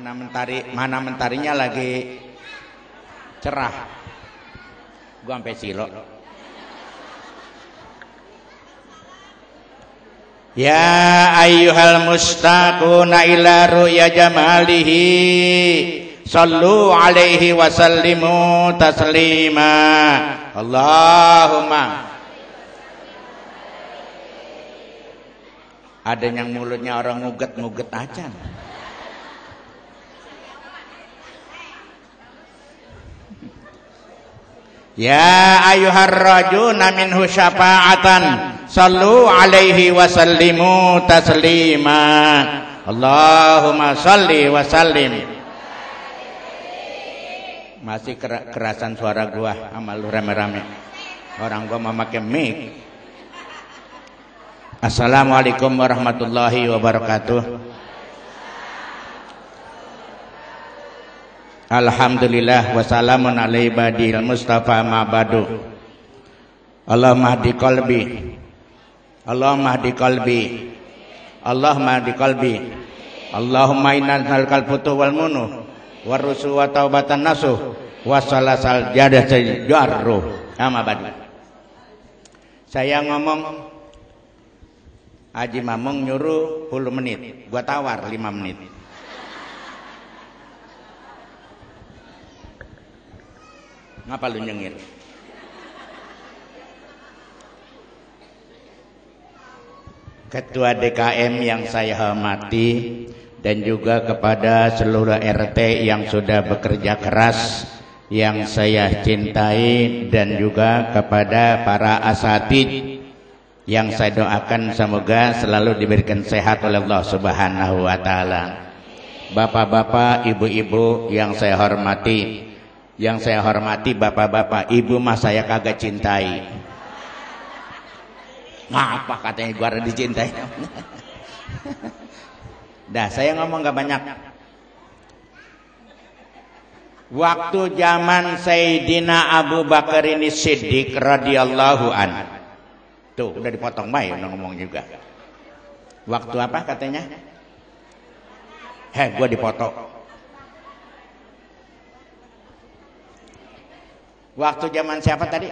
mana mentarinya lagi cerah. Gua sampai silo. Ya ayyuhal mustaquna ila ru'ya jamalihi sallu alaihi wa sallimu taslima. Allahumma. Ada yang mulutnya orang nguget-nguget aja. Ya ayyuhar rajuna minhu syafa'atan sallu alaihi wa sallimu taslima. Allahumma salli wa sallim. Masih kerasan suara gua sama lu rame-rame. Orang gua memakai mic. Assalamualaikum warahmatullahi wabarakatuh. Alhamdulillah wassalamun ala ibadil mustafa ma badu. Allahumma hdi qalbi. Allahumma hdi qalbi. Allahumma hdi qalbi. Allahumma inna nas'alukal futuh wal munuh warusu wa taubatan nasuh wassalasal jadah jarruh. Amma badu. Saya ngomong, Haji Mamung nyuruh 10 menit, gua tawar 5 menit. Ngapa lu nyengir? Ketua DKM yang saya hormati dan juga kepada seluruh RT yang sudah bekerja keras yang saya cintai, dan juga kepada para asatid yang saya doakan semoga selalu diberikan sehat oleh Allah Subhanahu wa taala. Bapak-bapak, ibu-ibu yang saya hormati, bapak-bapak, ibu mah saya kagak cintai. Ngapa katanya gua ada dicintai? Dah, saya ngomong gak banyak. Waktu zaman Sayyidina Abu Bakar ini Siddiq radhiyallahu an. Tuh, udah dipotong baik udah ngomong juga. Waktu apa katanya? Gua dipotong. Waktu zaman siapa tadi?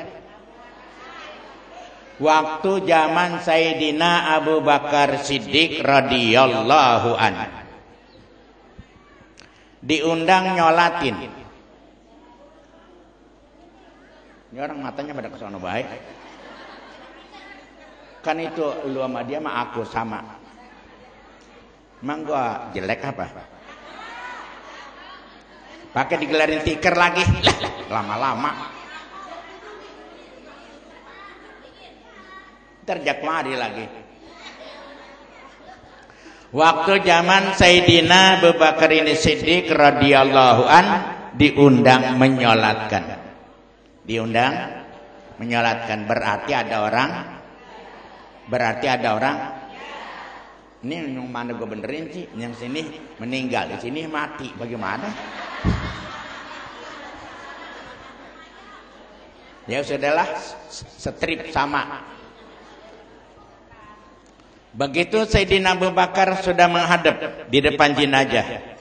Waktu zaman Sayyidina Abu Bakar Siddiq radhiyallahu an. Diundang nyolatin. Ini orang matanya pada kesono baik. Kan itu lu sama dia mah aku sama. Emang gua jelek apa? Pakai digelarin tikar lagi, lama-lama terjak mari lagi. Waktu zaman Sayyidina Abu Bakar ini Siddiq radhiyallahu an diundang menyolatkan. Diundang menyolatkan berarti ada orang. Ini yang mana gue benerin sih? Yang sini meninggal, di sini mati. Bagaimana? Ya sudahlah, strip sama. Begitu Sayyidina Abu Bakar sudah menghadap di depan jenazah,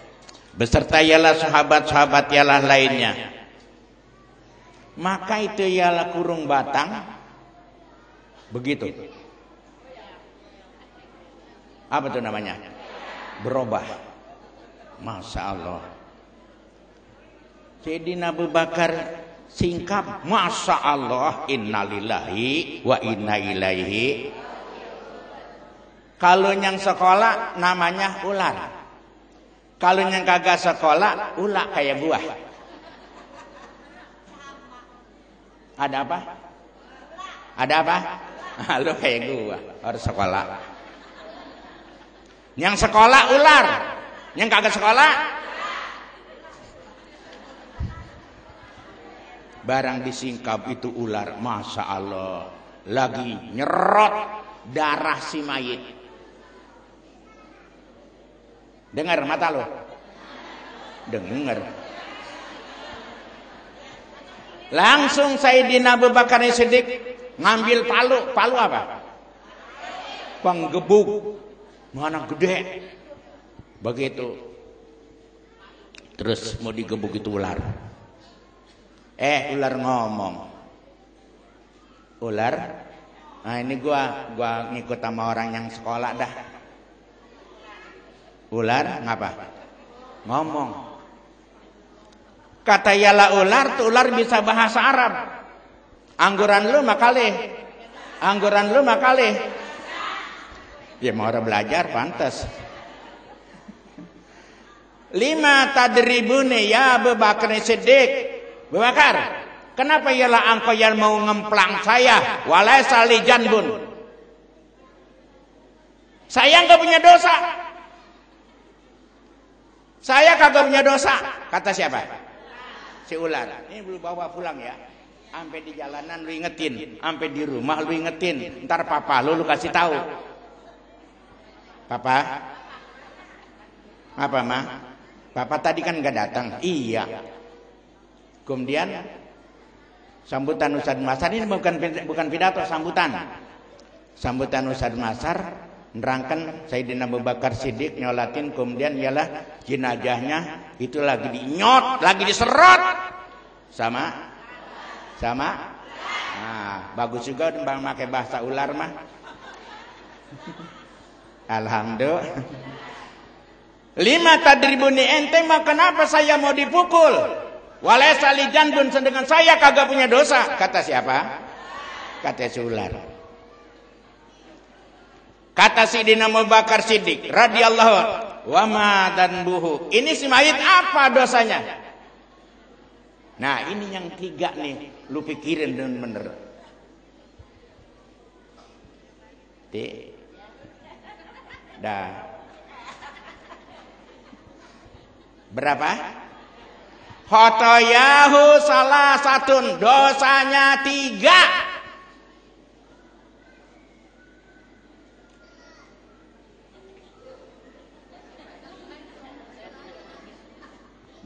beserta ialah sahabat-sahabat ialah lainnya, maka itu ialah kurung batang. Begitu. Apa itu namanya? Berubah. Masya Allah. Sayyidina Abu Bakar singkap, Masya Allah, innalillahi wa inna ilaihi. Kalau yang sekolah namanya ular. Kalau yang kagak sekolah, ulak kayak buah. Ada apa? Ada apa? Lu kayak gua, harus sekolah. Yang sekolah ular, yang kagak sekolah barang disingkap itu ular. Masya Allah, lagi nyerot darah si mayit. Dengar mata lo, dengar. Langsung Sayyidina Abu Bakar Siddiq ngambil palu apa? Penggebuk, mana gede. Begitu Terus mau digebuk itu ular. Ular ngomong. Ular, nah ini gua ngikut sama orang yang sekolah dah. Ular ngapa? Ngomong. Kata yala ular, tuh ular bisa bahasa Arab. Angguran lu makalih. Angguran lu makalih. Ya mau orang belajar pantas. 5 tadribune ya Abu Bakar Siddiq. Abu Bakar, kenapa ialah engkau yang mau ngemplang saya? Walaisa li janbun. Saya enggak punya dosa. Saya kagak punya dosa. Kata siapa? Si ular. Ini belum bawa pulang ya. Sampai di jalanan lu ingetin, sampai di rumah lu ingetin. Ntar papa lu kasih tahu. Papa? Apa, Ma? Papa tadi kan enggak datang. Iya. Kemudian sambutan Ustaz Masar ini bukan pidato, sambutan. Sambutan Ustaz Masar nerangkan Sayyidina Abu Bakar Siddiq nyolatin, kemudian ialah jenazahnya itu lagi dinyot, lagi diserot sama. Nah, bagus juga bang pakai bahasa ular mah. Alhamdulillah. 5 tadribuni ente mah kenapa saya mau dipukul? Walaysa li janbun, sedangkan saya kagak punya dosa. Kata siapa? Kata si ular. Kata Sayyidina Abu Bakar Siddiq radhiyallahu wa ma danbuhu. Ini si mayit apa dosanya? Nah, ini yang 3 nih, lu pikirin dengan bener. Dah. Berapa? Khotoyahu salah satun, dosanya 3.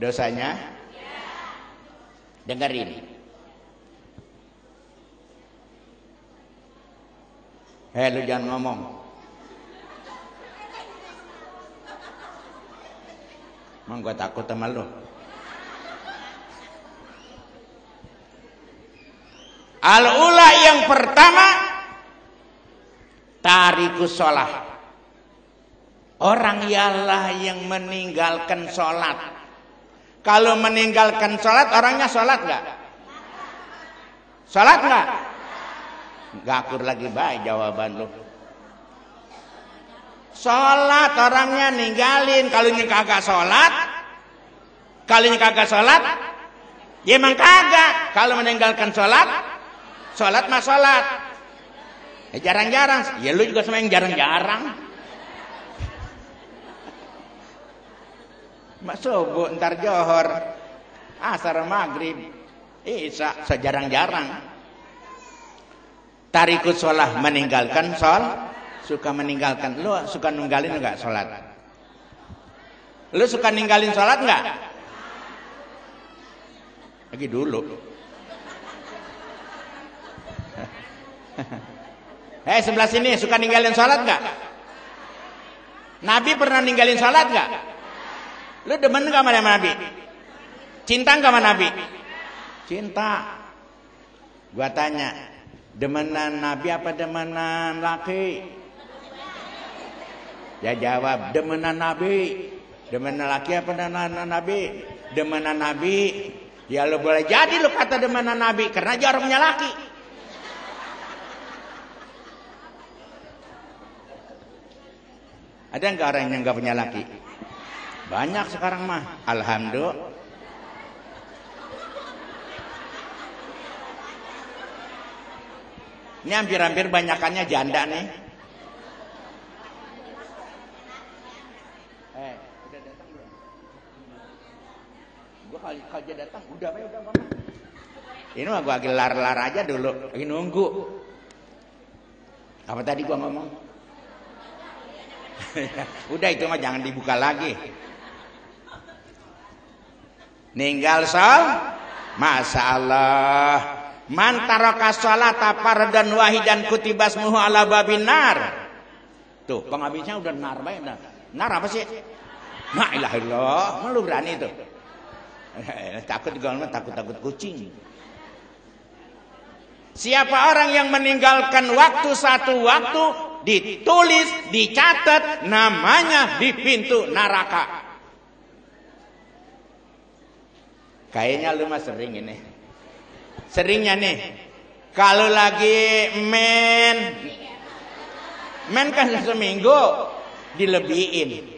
Dosanya? Dengerin. Lu jangan ngomong. Emang gua takut sama lu. Al-ula yang pertama, tarikus sholat. Orang ialah yang meninggalkan sholat. Kalau meninggalkan sholat, orangnya sholat nggak? Sholat nggak? Nggak akur lagi baik jawaban lu. Sholat orangnya ninggalin. Kalau ini kagak sholat, ya emang kagak. Kalau meninggalkan sholat, sholat mah sholat. Ya jarang-jarang. Ya lu juga sama yang jarang-jarang. Subuh, ntar johor, asar, maghrib, isya, sejarang-jarang. Tarikut sholat, meninggalkan suka meninggalkan. Lu suka ninggalin enggak sholat? Lu suka ninggalin sholat enggak? Lagi dulu. Sebelah sini suka ninggalin sholat enggak? Nabi pernah ninggalin sholat enggak? Lu demen gak sama Nabi? Cinta gak sama Nabi? Cinta. Gua tanya, demenan Nabi apa demenan laki? Ya jawab, demenan Nabi. Demenan laki apa demenan Nabi? Demenan Nabi. Ya lu boleh jadi lu kata demenan Nabi, karena dia orang punya laki. Ada enggak orang yang enggak punya laki? Banyak sekarang mah, alhamdulillah. Ini hampir-hampir banyakannya janda nih. Udah datang belum? Gua kalau dia datang, udah mama. Ini mah gua gelar-lar aja dulu, lagi nunggu. Apa tadi gua ngomong? Udah itu mah jangan dibuka lagi. Ninggal Masya Allah. Man taraka sholata fardan wahidan kutibas muhu ala babinar. Tuh penghabisnya udah nar baik dah. Nar apa sih? La ilaha illallah. Lu berani tuh. Takut juga takut kucing. Siapa orang yang meninggalkan waktu satu waktu, ditulis, dicatat, namanya di pintu neraka. Kayaknya lu mah sering ini. Seringnya nih, kalau lagi men kan seminggu dilebihin.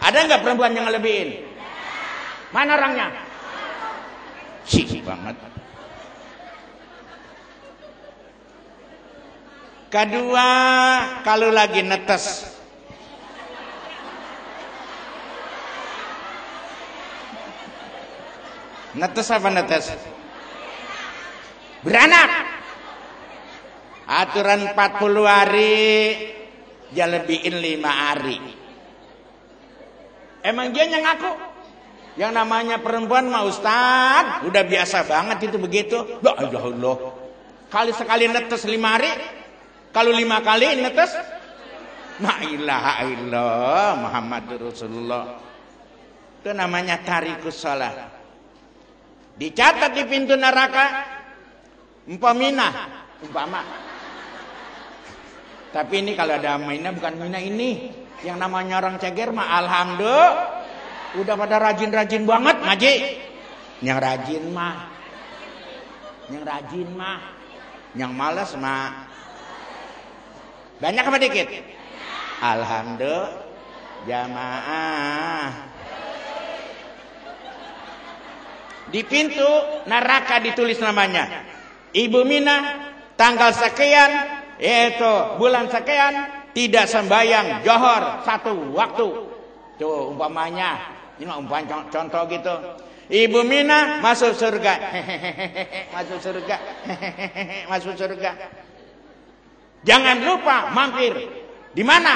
Ada nggak perempuan yang ngelebihin? Mana orangnya? Sih banget. Kedua, kalau lagi netes. Netes apa netes? Beranak. Aturan 40 hari, dia lebihin 5 hari. Emang dia yang ngaku? Yang namanya perempuan mah Ustaz, udah biasa banget itu begitu. Ya Allah. Kali sekali netes 5 hari, kalau 5 kali netes, la ilaha illallah Muhammadur Rasulullah. Itu namanya tarikus shalah. Dicatat di pintu neraka, umpama. Tapi ini kalau ada mina, bukan mina ini. Yang namanya orang ceger mah alhamdulillah udah pada rajin-rajin banget ngaji. Yang rajin mah. Yang malas mah. Banyak apa dikit? Alhamdulillah jamaah. Di pintu neraka ditulis namanya. Ibu Mina tanggal sekian, yaitu bulan sekian, tidak sembahyang johor 1 waktu. Tuh umpamanya, ini umpama contoh gitu. Ibu Mina masuk surga. Masuk surga. Jangan lupa mampir. Di mana?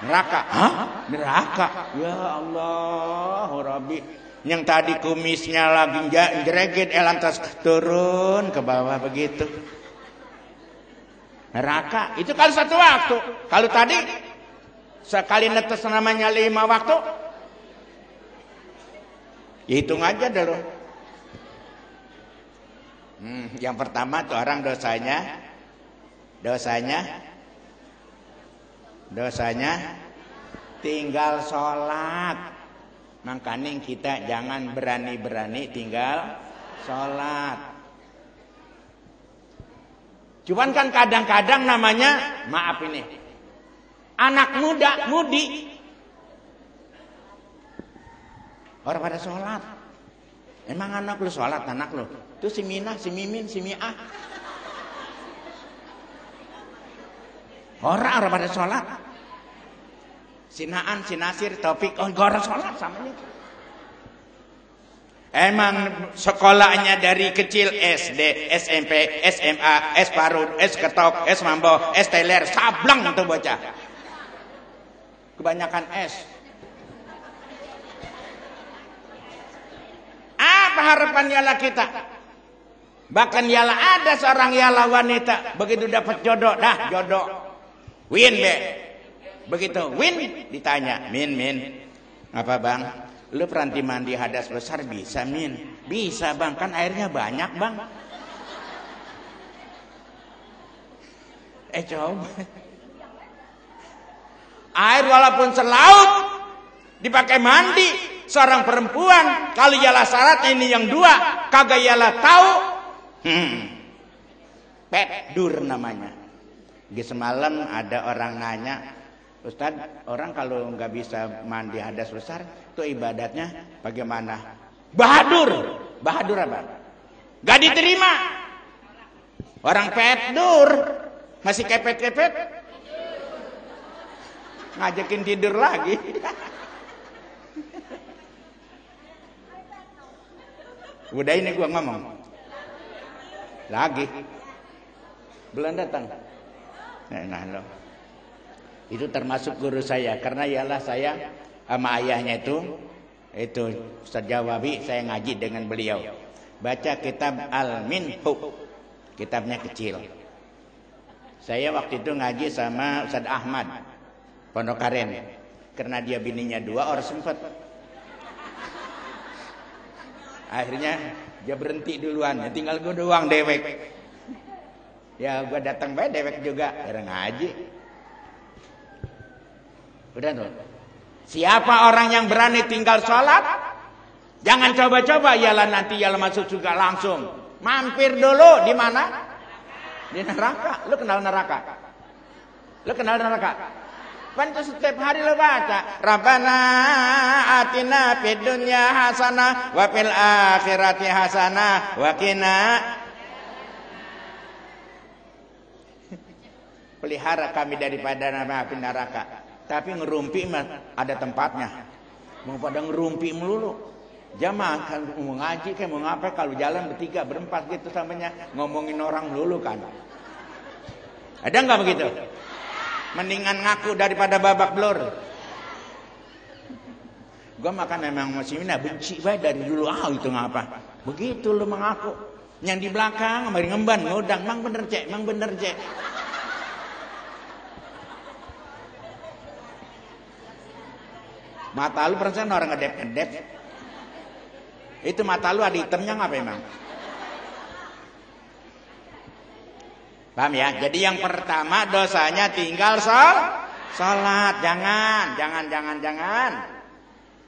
Neraka. Hah? Neraka. Ya Allah, Rabbi. Yang tadi kumisnya lagi jeregit, lantas turun ke bawah begitu. Neraka. Itu kalau 1 waktu. Kalau tadi sekali netes namanya 5 waktu. Hitung aja dulu. Yang pertama tuh orang dosanya tinggal sholat. Makanya kita jangan berani-berani tinggal sholat. Cuman kan kadang-kadang namanya, maaf ini, anak muda, mudi, orang pada sholat. Emang anak lu sholat, anak lu? Itu si Mina, si Mimin, si Mi'ah. Orang pada sholat. Sinaan, Sinasir, Taufik, orang sholat sama ini. Emang sekolahnya dari kecil SD, SMP, SMA, S Parut, S Ketok, S Mambo, S Teler, sableng tuh bocah. Kebanyakan S. Apa harapan yala kita? Bahkan yala ada seorang yala wanita, begitu dapat jodoh, dah jodoh. Win be. Begitu win ditanya, Min, apa bang? Lu peranti mandi hadas besar bisa, Min? Bisa bang, kan airnya banyak bang. Coba. Air walaupun selaut dipakai mandi seorang perempuan, kalau yala syaratnya ini yang 2, kagak yala tahu. Pedur namanya. Di semalam ada orang nanya, Ustaz, orang kalau nggak bisa mandi hadas besar, itu ibadatnya bagaimana? Bahadur apa? Gak diterima. Orang pedur, masih kepet-kepet, ngajakin tidur lagi. Udah ini gua ngomong lagi, belum datang. Nah loh. Itu termasuk guru saya, karena ialah saya sama ayahnya itu Ustaz Jawabi, saya ngaji dengan beliau. Baca kitab Al-Minhu, kitabnya kecil. Saya waktu itu ngaji sama Ustaz Ahmad Pondok Karen, karena dia bininya 2 orang sempet. Akhirnya dia berhenti duluan, ya tinggal gue doang dewek. Ya gue datang bae dewek juga, orang ngaji. Udah tuh. Siapa orang yang berani tinggal sholat, jangan coba-coba ialah nanti ialah masuk surga langsung. Mampir dulu di mana? Di neraka. Lu kenal neraka? Lu kenal neraka? Pantas setiap hari lo baca Rabbana atina fid dunya hasanah wa fil akhirati hasanah wa qina. Pelihara kami daripada api neraka. Tapi ngerumpi mah ada tempatnya. Mau pada ngerumpi melulu. Jamaah kan mau ngaji kayak mau ngapain kalau jalan bertiga berempat gitu samanya ngomongin orang melulu kan. Ada enggak begitu? Mendingan ngaku daripada babak belur. Gua makan emang muslimin benci bae dari dulu itu ngapa. Begitu lu mengaku. Yang di belakang mari ngemban ngodang, mang bener cek, mang bener cek. Mata lu perasaan orang ngedep-ngedep. Itu mata lu ada hitamnya ngapa emang? Paham ya? Jadi yang pertama dosanya tinggal sholat. Jangan.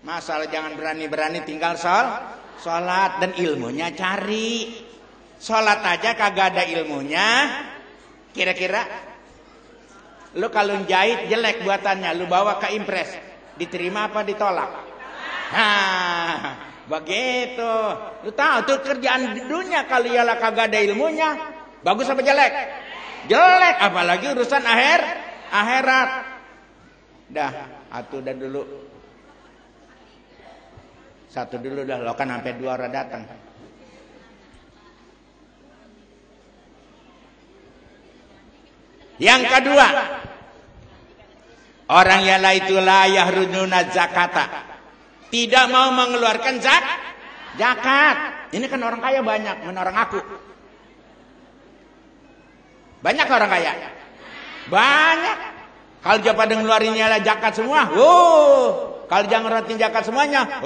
Masalah jangan berani-berani tinggal sholat. Dan ilmunya cari. Sholat aja kagak ada ilmunya. Kira-kira lu kalau jahit jelek buatannya, lu bawa ke impres, diterima apa ditolak? Nah, begitu. Lu tahu tuh kerjaan di dunia kalau ialah kagak ada ilmunya, bagus apa jelek? Jelek, apalagi urusan akhirat. Dah, atuh dah dulu. Satu dulu dah, lo kan sampai 2 orang datang. Yang kedua, orang yang itu la yahrununa zakata, tidak mau mengeluarkan zakat. Ini kan orang kaya banyak, orang aku. Banyak orang kaya. Banyak. Kalau dia pada ngeluarinnya lah zakat semua. Kalau jangan nguratin zakat semuanya.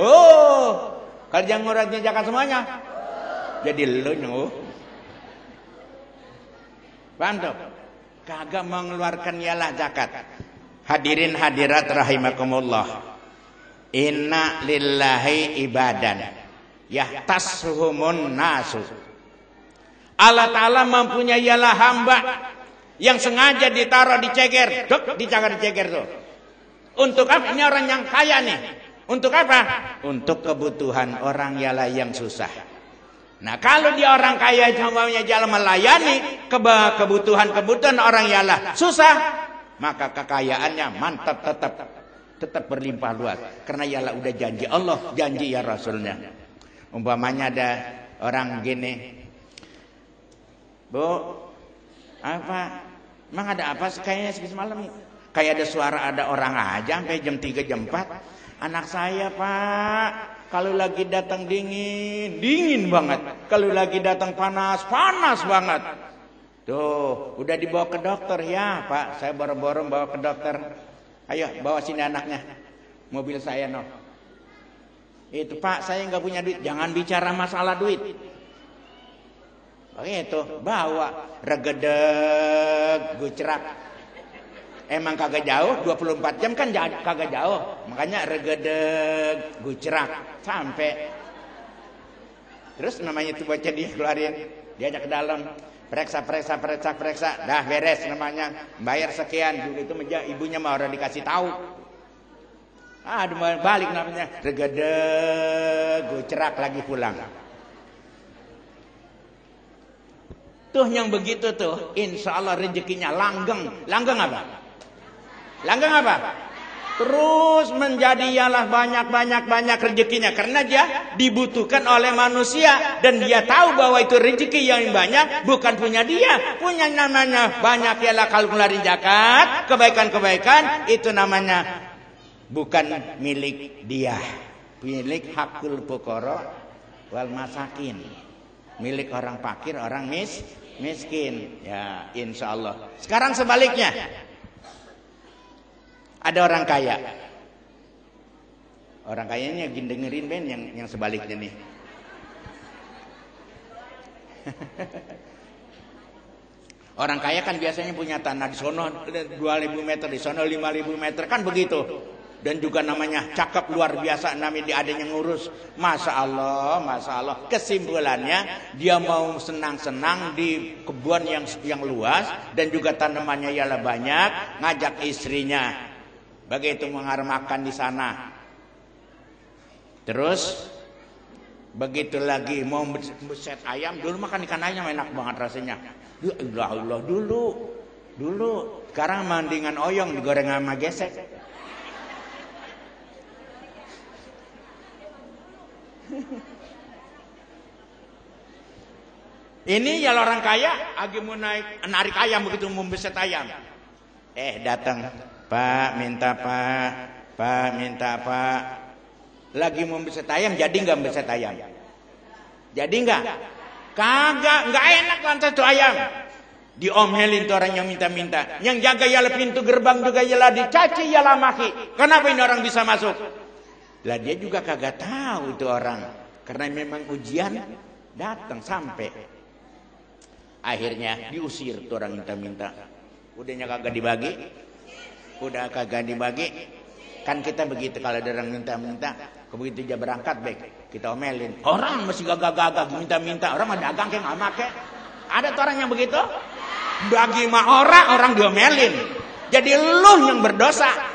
Kalau jangan nguratin zakat semuanya. Jadi lu nyuh. Paham tuh? Kagak mengeluarkan ialah zakat. Hadirin hadirat rahimakumullah. Inna lillahi ibadan yahtasuhumun nasu. Allah Ta'ala mempunyai ialah hamba yang sengaja ditaruh di ceger. Di ceger tuh. Untuk apa? Ini orang yang kaya nih. Untuk apa? Untuk kebutuhan orang ialah yang susah. Nah kalau dia orang kaya semuanya jalan melayani kebutuhan orang ialah susah, maka kekayaannya mantap tetap berlimpah luas. Karena ialah udah janji Allah, janji ya Rasulnya. Umpamanya ada orang gini, Bu, apa? Emang ada apa kayaknya semalam? Kayak ada suara ada orang aja sampai jam 3 jam 4. Anak saya, Pak, kalau lagi datang dingin banget. Kalau lagi datang panas banget. Tuh, udah dibawa ke dokter ya, Pak. Saya boro-boro bawa ke dokter. Ayo, bawa sini anaknya. Mobil saya no. Itu, Pak, saya nggak punya duit. Jangan bicara masalah duit. Begitu, bawa regedeg gucerak. Emang kagak jauh, 24 jam kan kagak jauh. Makanya regedeg gucerak sampai. Terus namanya itu bocah dikeluarin, diajak ke dalam, periksa. Dah beres namanya, bayar sekian. Dulu itu ibunya mah orang dikasih tahu. Balik namanya regedeg gucerak lagi pulang. Tuh yang begitu tuh, insya Allah rezekinya langgeng. Langgeng apa? Langgeng apa? Terus menjadi ialah banyak rezekinya. Karena dia dibutuhkan oleh manusia. Dan dia tahu bahwa itu rezeki yang banyak bukan punya dia. Punya namanya banyak ialah kalau ngeluarin zakat, kebaikan-kebaikan, itu namanya bukan milik dia. Milik hakul fuqara wal masakin. Milik orang fakir, orang miskin. Ya, insya Allah. Sekarang sebaliknya. Ada orang kaya. Orang kayanya dengerin Ben yang sebaliknya nih. Orang kaya kan biasanya punya tanah di sono 2.000 meter, di sono 5.000 meter, kan begitu. Dan juga namanya cakep luar biasa, namanya adanya ngurus. Masya Allah. Kesimpulannya dia mau senang-senang di kebun yang luas dan juga tanamannya ialah banyak, ngajak istrinya. Begitu mengarah makan di sana. Terus begitu lagi mau beset ayam, dulu makan ikan ayam enak banget rasanya. Ya Allah, dulu. Sekarang mendingan oyong digoreng sama gesek. Ini ya orang kaya lagi mau narik ayam, begitu mau beset ayam. Datang, Pak minta Pak. Lagi mau beset ayam, jadi nggak beset ayam? Jadi nggak? Kagak, nggak enak lantas tuh ayam. Diomelin tuh orang yang minta-minta. Yang jaga ialah pintu gerbang juga ialah dicaci, ialah maki. Kenapa ini orang bisa masuk? Lah dia juga kagak tahu itu orang, karena memang ujian datang sampai akhirnya diusir tuh orang minta-minta. Udahnya kagak dibagi. Kan kita begitu kalau ada orang minta-minta, begitu dia berangkat baik kita omelin. Orang masih gagah-gagah minta-minta, orang ada dagang kayak nggak make. Ada tuh orang yang begitu. Bagi mah orang diomelin. Jadi lu yang berdosa.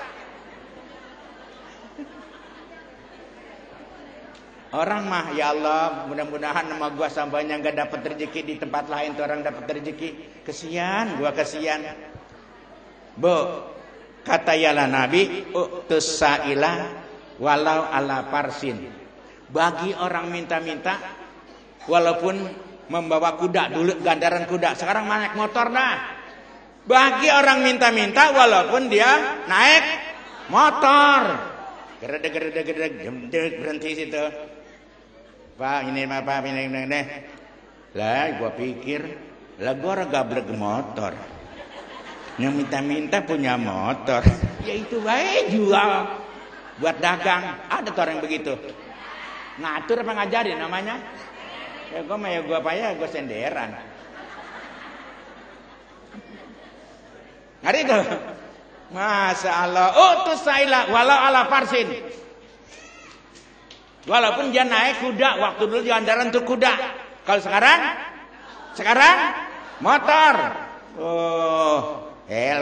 Orang mah ya Allah, mudah-mudahan nama gua sampainya nggak dapat rezeki di tempat lain, tuh orang dapat rezeki. Kesian. Bu, kata yalah Nabi, utusailah walau ala parsin. Bagi orang minta-minta, walaupun membawa kuda, dulu gandaran kuda, sekarang naik motor dah. Bagi orang minta-minta, walaupun dia naik motor, geredek, berhenti situ. Pak ini. Lah gua pikir, lah gua orang gablek motor. Yang minta-minta punya motor. Ya itu baik jual buat dagang. Ada tuh orang begitu. Ngatur apa ngajarin namanya? Ya gua payah, gua senderan. Ngari tuh. Masya Allah. Utusailah walau ala farsin. Walaupun dia naik kuda, waktu dulu di andaran tuh kuda. Kalau sekarang motor.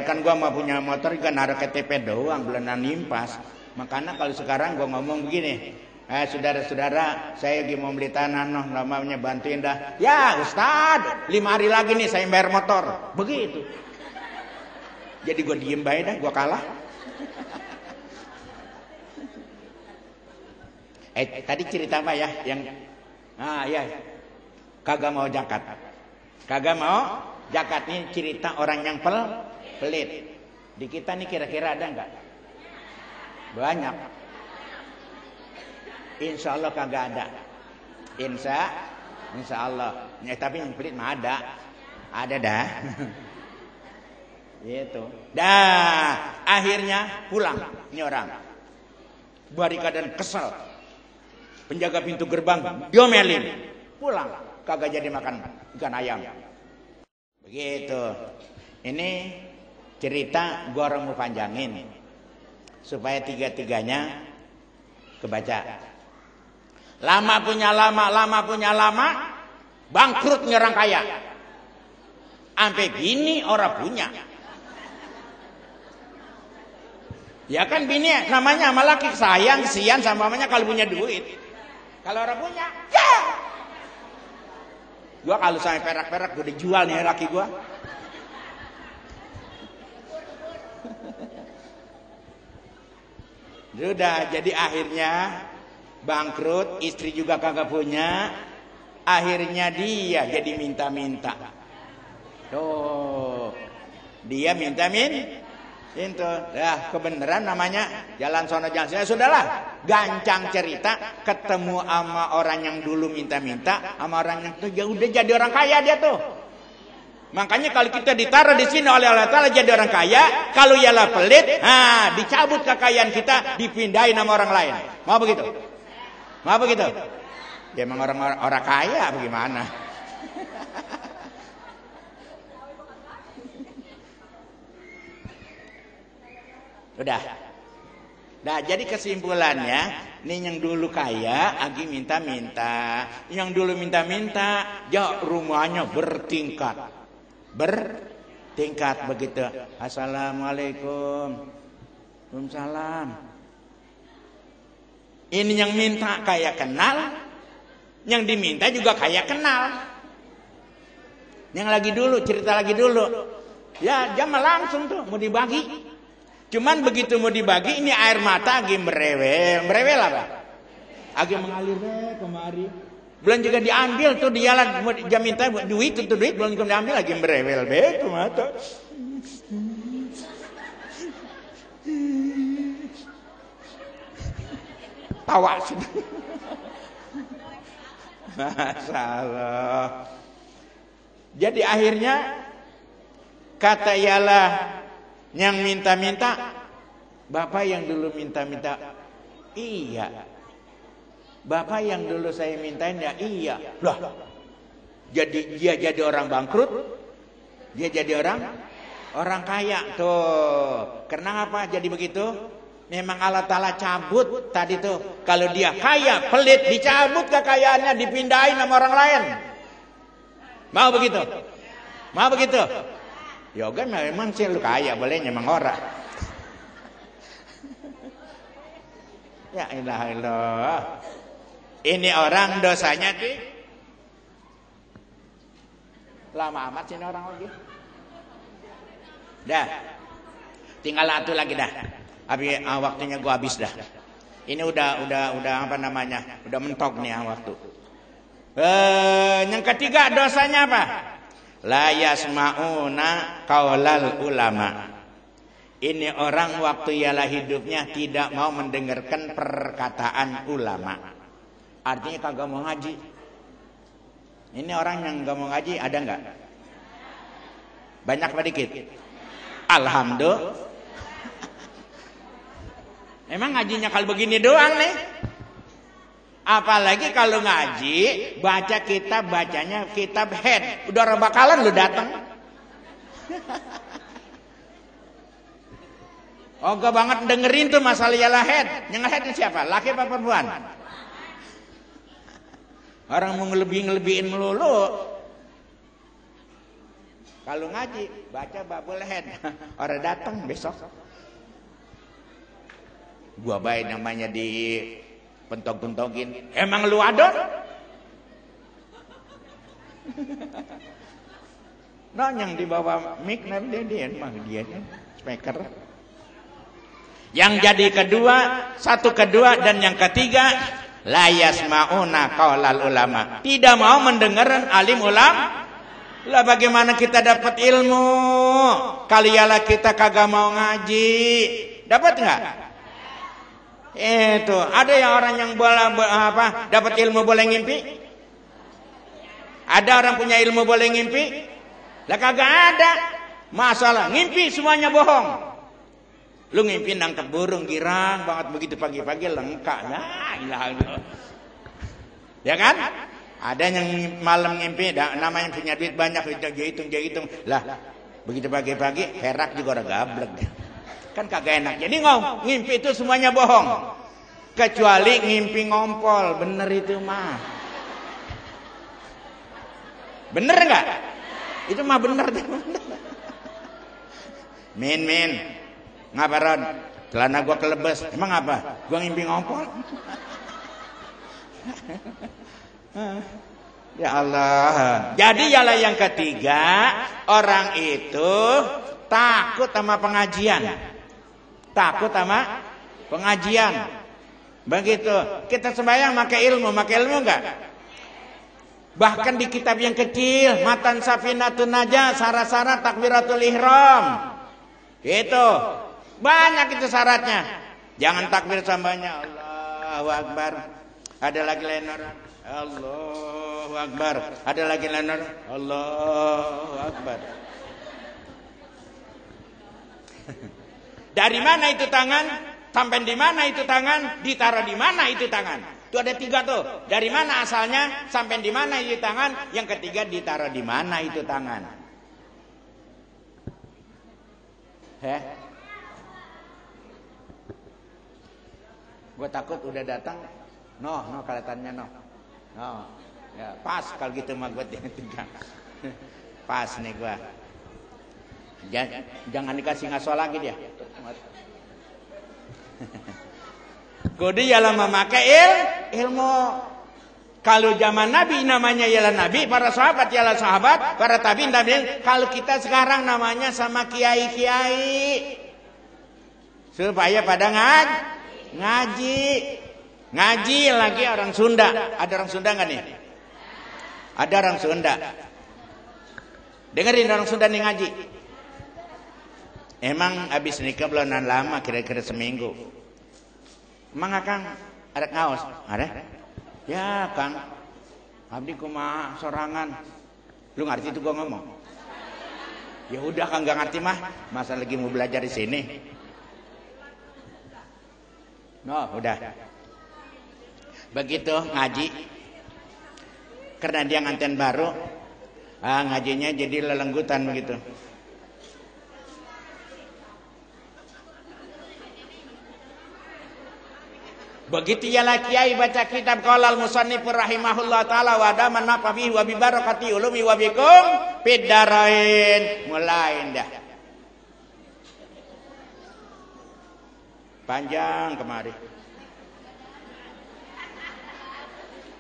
Kan gua mau punya motor kan ada KTP doang, belum nimpas. Makanya kalau sekarang gua ngomong begini, saudara-saudara, saya lagi mau beli tanah, namanya bantuin dah. Ya Ustad, 5 hari lagi nih saya bayar motor. Begitu. Jadi gua diem baik dah, gua kalah. Tadi cerita apa ya? Kagak mau zakat. Nih cerita orang yang pelit. Di kita nih kira-kira ada nggak? Banyak. Insya Allah kagak ada. Insya Allah. Tapi yang pelit mah ada dah. Gitu. Akhirnya pulang ini orang. Bari keadaan kesel. Penjaga pintu gerbang diomelin. Pulang, kagak jadi makan ikan ayam. Begitu. Ini cerita gua orang mau panjangin supaya tiga-tiganya kebaca. Lama punya lama, bangkrut nyerang kaya. Sampai bini orang punya. Ya kan bini namanya sama laki sayang, kesian sama mamanya kalau punya duit. Kalau orang punya, ya. Gua kalau sampai perak-perak gua dijual nih laki gua. Sudah, jadi akhirnya bangkrut, istri juga kagak punya. Akhirnya dia jadi minta-minta. Tuh. Dia minta-minta. Itu ya kebenaran namanya jalan sono jalan sini. Sudahlah, gancang cerita ketemu sama orang yang dulu minta-minta sama orang yang tuh ya udah jadi orang kaya dia tuh. Makanya kalau kita ditaruh di sini oleh Allah Taala jadi orang kaya, kalau ialah pelit, dicabut kekayaan kita, dipindahin sama orang lain. Mau begitu? Ya emang orang kaya bagaimana? Udah. Nah, jadi kesimpulannya, nih yang dulu kaya, agi minta-minta. Yang dulu minta-minta, ya rumahnya bertingkat. Bertingkat begitu. Assalamualaikum. Waalaikumsalam. Ini yang minta kaya kenal, yang diminta juga kaya kenal. Yang lagi dulu, cerita lagi dulu. Ya, jam langsung tuh mau dibagi. Cuman begitu mau dibagi, ini air mata lagi merewel. Merewel apa? Lagi mengalir kemari. Belum juga diambil tuh di jalan. Jam minta duit, itu duit belum juga diambil, lagi merewel. Itu mata. Tawa sih. Masalah. Jadi akhirnya kata ialah yang minta-minta, bapak yang dulu minta-minta, iya. Bapak yang dulu saya mintain ya iya. Loh, jadi dia jadi orang bangkrut, dia jadi orang kaya tuh. Kenapa jadi begitu? Memang Allah Ta'ala cabut tadi tuh. Kalau dia kaya, pelit, dicabut kekayaannya, dipindahin sama orang lain. Mau begitu? Mau begitu? Yoga memang sih lu kaya, boleh nyemang orang. Ya ilah ilah. Ini orang dosanya di lama amat sih orang lagi. Dah. Tinggal satu lagi dah. Habis waktunya gua habis dah. Ini udah apa namanya? Udah mentok nih waktu. Yang ketiga dosanya apa? La yasma'una qaulal ulama. Ini orang waktu ialah hidupnya tidak mau mendengarkan perkataan ulama. Artinya kagak mau ngaji. Ini orang yang gak mau ngaji ada nggak? Banyak apa dikit? Alhamdulillah. Emang ngajinya kalau begini doang nih? Apalagi kalau ngaji, baca kitab, bacanya kitab head. Udah orang bakalan lu datang. Oga banget dengerin tuh masalah ialah head. Yang head itu siapa? Laki apa perempuan? Orang mau ngelebihin melulu. Kalau ngaji, baca babul head. Orang datang besok. Gua baik namanya di pentok-pentokin. Emang lu adon? Nah, yang di bawah mic nanti dia emang dia speaker. Yang jadi kedua, satu kedua dan yang ketiga, la yasma'una qaulal ulama. Tidak mau mendengar alim ulama. Lah bagaimana kita dapat ilmu? Kalialah kita kagak mau ngaji. Dapat enggak? Itu ada yang orang yang dapat ilmu boleh ngimpi? Ada orang punya ilmu boleh ngimpi? Lah kagak ada. Masalah ngimpi semuanya bohong. Lu ngimpi nangkep burung girang banget begitu pagi-pagi lengkap. Nah, ilah. Ya kan? Ada yang malam ngimpi namanya punya duit banyak dia hitung. Lah, begitu pagi-pagi herak juga orang gablek. Kan kagak enak. Jadi ngimpi itu semuanya bohong. Kecuali ngimpi ngompol. Bener itu mah. Bener enggak? Itu mah bener. Min. Ngapa Ron? Celana gua kelebes. Emang apa? Gua ngimpi ngompol. Ya Allah. Jadi ialah yang ketiga, orang itu takut sama pengajian. Takut sama pengajian. Begitu. Kita sembahyang pakai ilmu enggak? Bahkan di kitab yang kecil, Matan Safinatun Najah, syarat-syarat takbiratul ihram. Itu. Banyak itu syaratnya. Jangan takbir sambanya Allahu Akbar. Ada lagi lain orang. Allahu Akbar. Ada lagi lain orang. Allahu Akbar. Dari mana itu tangan? Sampai di mana itu tangan? Ditaruh di mana itu tangan? Itu ada 3 tuh. Dari mana asalnya? Sampai di mana itu tangan? Yang ketiga ditaruh di mana itu tangan? Gue takut udah datang, no kelihatannya no. Ya, pas kalau gitu mah gue tinggal. Pas nih gue. Jangan dikasih ngaso lagi dia. Kudu ialah memakai ilmu. Kalau zaman Nabi namanya ialah Nabi, para sahabat ialah sahabat, para tabi'in tabi'in. Kalau kita sekarang namanya sama kiai-kiai. Supaya pada ngaji. Ngaji lagi orang Sunda. Ada orang Sunda enggak nih? Ada orang Sunda. Dengerin orang Sunda nih ngaji. Emang habis nikah belum lama, kira-kira seminggu. Emang Kang ada ngaos? Ada? Ya Kang, abdi kumaha sorangan. Lu ngerti itu gua ngomong? Ya udah Kang nggak ngerti mah, masa lagi mau belajar di sini. No, udah. Begitu ngaji, karena dia nganten baru, ngajinya jadi lelenggutan begitu. Begitu ialah kiai baca kitab qala al-musannif rahimahullah taala wa daman nafabi wa bi barakati ulumi wa bikum fid darain. Mulai dah. Panjang kemari.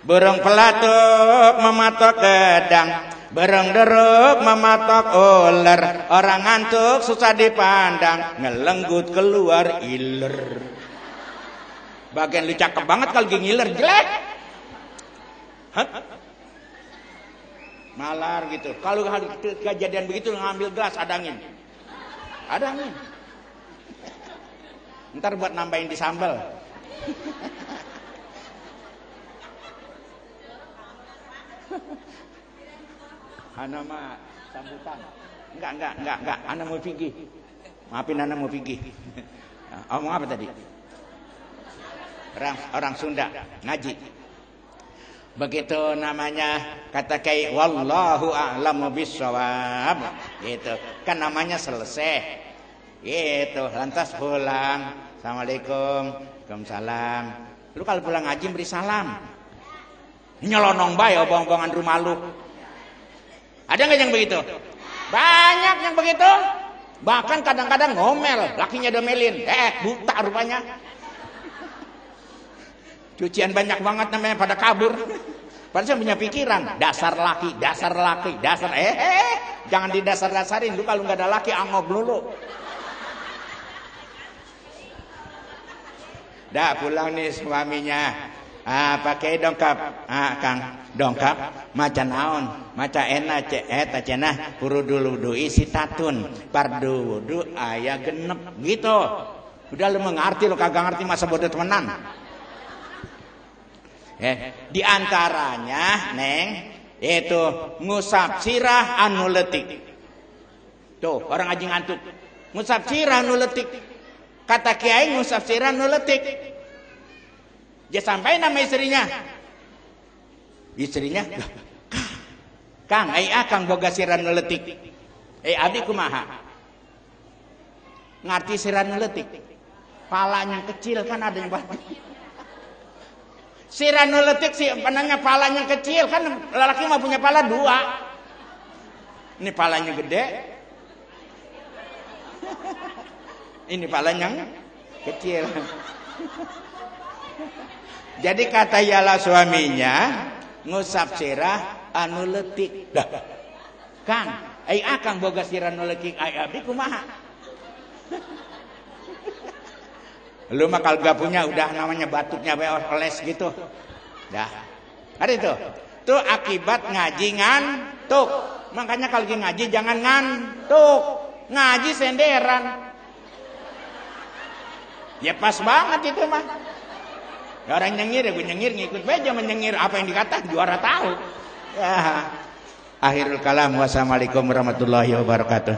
Burung pelatuk mematok gedang, burung deruk mematok ular, orang ngantuk susah dipandang, ngelenggut keluar iler. Bagian lu cakep banget kalau ngiler jelek. Hah? Malar gitu. Kalau kejadian begitu ngambil gelas adangin. Adangin. Ntar buat nambahin di sambal. Ana mah sambutan. Enggak. Ana mau pergi. Maafin Ana mau pergi. Omong apa tadi? Orang Sunda ngaji. Begitu namanya kata kiai wallahu a'lamu bissawab. Gitu. Kan namanya selesai. Gitu, lantas pulang. Assalamualaikum. Waalaikumsalam. Lu kalau pulang ngaji beri salam. Nyelonong bae obong-obongan rumah lu. Ada enggak yang begitu? Banyak yang begitu. Bahkan kadang-kadang ngomel, lakinya domelin. Buta rupanya. Cucian banyak banget namanya pada kabur. Padahal saya punya pikiran, dasar laki. Jangan didasar-dasarin. Lu kalau nggak ada laki angop dulu. Dah pulang nih suaminya. Pakai dongkap. Kang, dongkap maca naon? Maca enak eta cenah huru dulu dui sitatun. Pardu wudu aya genep gitu. Udah lu mengerti, lu kagak ngerti masa bodoh temenan. Di antaranya neng itu ngusap sirah anu letik. Tuh orang ngaji ngantuk. Ngusap sirah anu letik. Kata kiai ngusap sirah anu letik. Dia sampai nama istrinya. Kang, Kang boga sirah anu letik. Abdi kumaha? Ngerti sirah anu letik? Palanya kecil kan ada yang banyak. Sirah nu letik sih panahnya palanya kecil kan lelaki mah punya pala 2. Ini palanya gede. Ini palanya kecil. Jadi kata ialah suaminya ngusap sirah anu letik. Dah. Kang, Kang boga sirah anu letik abdi kumaha? Lu mah kalau gak punya udah namanya batuknya oles gitu. Dah. Ada itu. Tuh akibat ngaji ngantuk. Makanya kalau lagi ngaji jangan ngantuk. Ngaji senderan. Ya pas banget itu mah. Orang nyengir, gue nyengir ngikut aja menyengir apa yang dikata juara tahu. Ya. Akhirul kalam. Wassalamualaikum warahmatullahi wabarakatuh.